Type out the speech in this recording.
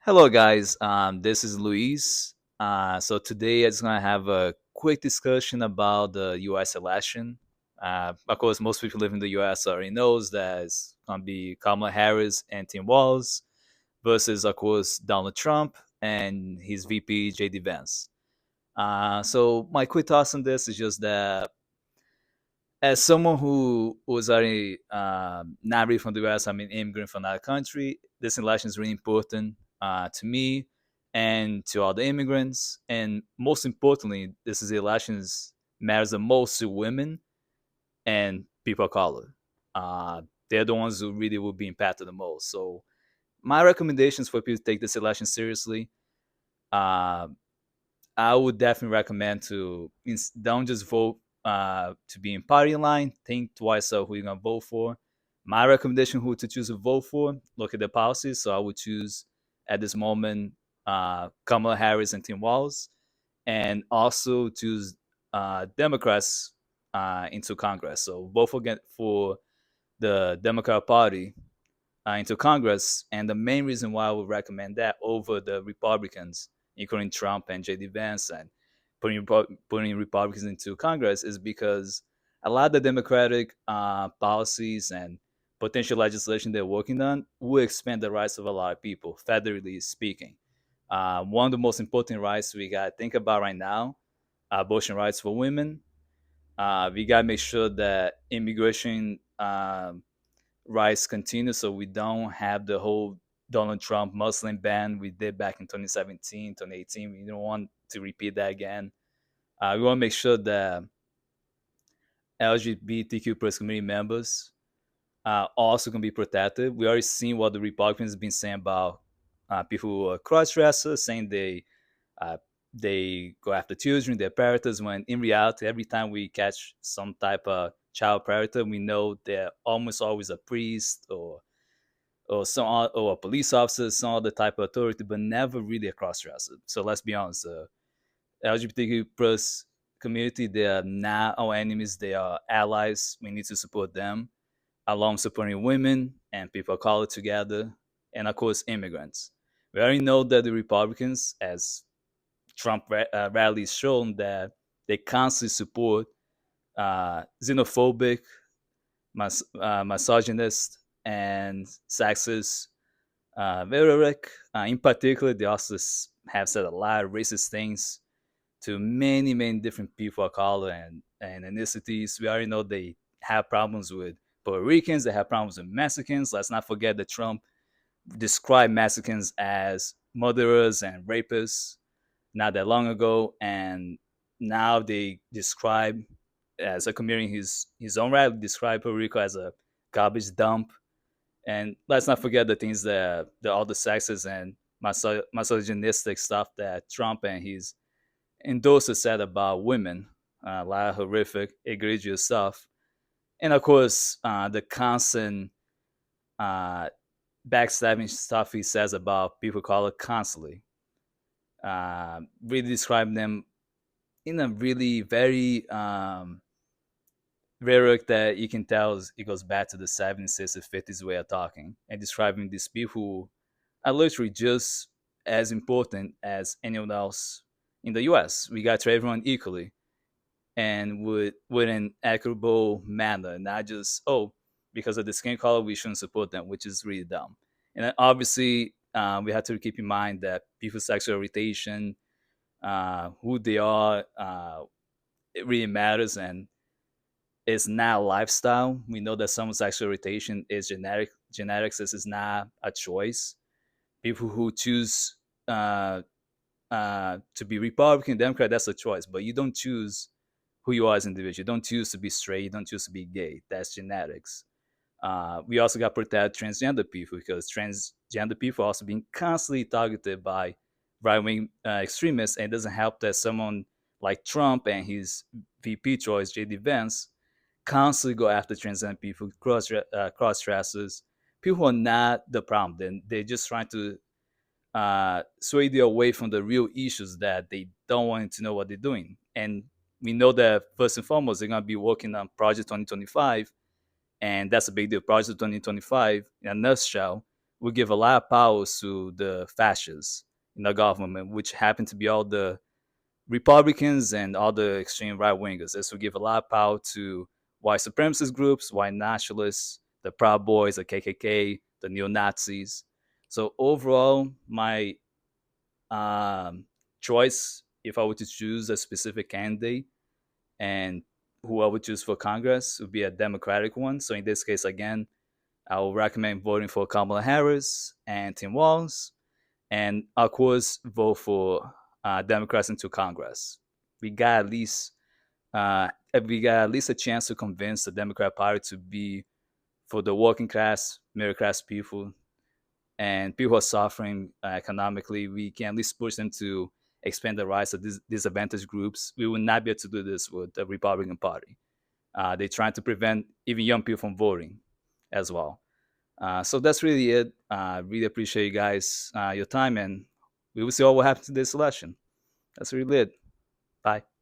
Hello, guys. This is Luis. So today, it's gonna have a quick discussion about the U.S. election. Of course, most people live in the U.S. already knows that it's gonna be Kamala Harris and Tim Walz versus, of course, Donald Trump and his VP JD Vance. So my quick thoughts on this is just that as someone who was already not really from the US, I'm an immigrant from another country. This election is really important to me and to all the immigrants. And most importantly, this is the elections matters the most to women and people of color. They're the ones who really will be impacted the most. So my recommendations for people to take this election seriously. Uh, I would definitely recommend to don't just vote to be in party line. Think twice of who you're gonna vote for. My recommendation who to choose to vote for. Look at the policies. So I would choose at this moment Kamala Harris and Tim Walz, and also choose Democrats into Congress. So vote for the Democrat Party into Congress. And the main reason why I would recommend that over the Republicans, including Trump and JD Vance, and putting Republicans into Congress is because a lot of the Democratic policies and potential legislation they're working on will expand the rights of a lot of people, federally speaking. One of the most important rights we got to think about right now, abortion rights for women. We got to make sure that immigration rise continues so we don't have the whole Donald Trump Muslim ban we did back in 2017, 2018. We don't want to repeat that again. We want to make sure that LGBTQ plus community members also can be protected. We already seen what the Republicans have been saying about people who are cross-dressers, saying uh, they go after children, they're predators, when in reality, every time we catch some type of child predator, we know they're almost always a priest or a police officer, some other type of authority, but never really a cross-dresser. So let's be honest, the LGBTQ plus community, they are not our enemies, they are allies. We need to support them, along with supporting women and people of color together, and of course, immigrants. We already know that the Republicans, as Trump rallies shown, that they constantly support xenophobic, misogynist, and sexist rhetoric. In particular, they also have said a lot of racist things to many, many different people of color and ethnicities. We already know they have problems with Puerto Ricans, they have problems with Mexicans. Let's not forget that Trump described Mexicans as murderers and rapists not that long ago, and now they describe as a community his own right describe Puerto Rico as a garbage dump. And let's not forget the things that all the sexist and misogynistic stuff that Trump and his endorsers said about women. A lot of horrific, egregious stuff. And of course, the constant uh, backstabbing stuff he says about people of color constantly. Really describe them in a really very rhetoric that you can tell it goes back to the 70s, 60s, 50s way of talking and describing these people who are literally just as important as anyone else in the US. We got to treat everyone equally and with an equitable manner, not just, oh, because of the skin color, we shouldn't support them, which is really dumb. And then obviously, we have to keep in mind that people's sexual orientation, who they are, it really matters. And it's not a lifestyle. We know that some sexual orientation is genetics. This is not a choice. People who choose to be Republican, Democrat, that's a choice. But you don't choose who you are as an individual. You don't choose to be straight. You don't choose to be gay. That's genetics. We also got to protect transgender people because transgender people are also being constantly targeted by right wing extremists. And it doesn't help that someone like Trump and his VP choice, JD Vance, constantly go after transgender people, cross dressers, people who are not the problem. Then they're just trying to sway you away from the real issues that they don't want to know what they're doing. And we know that first and foremost, they're going to be working on Project 2025, and that's a big deal. Project 2025, in a nutshell, would give a lot of powers to the fascists in the government, which happen to be all the Republicans and all the extreme right wingers. This would give a lot of power to white supremacist groups, white nationalists, the Proud Boys, the KKK, the neo Nazis. So overall, my um, choice, if I were to choose a specific candidate and who I would choose for Congress, would be a Democratic one. So in this case, again, I will recommend voting for Kamala Harris and Tim Walz, and of course, vote for Democrats into Congress. We got at least we got at least a chance to convince the Democrat Party to be for the working class, middle class people, and people who are suffering economically. We can at least push them to expand the rights of these disadvantaged groups. We will not be able to do this with the Republican Party. They're trying to prevent even young people from voting as well. So that's really it. Really appreciate you guys your time, and we will see what will happen to this election. That's really it. Bye.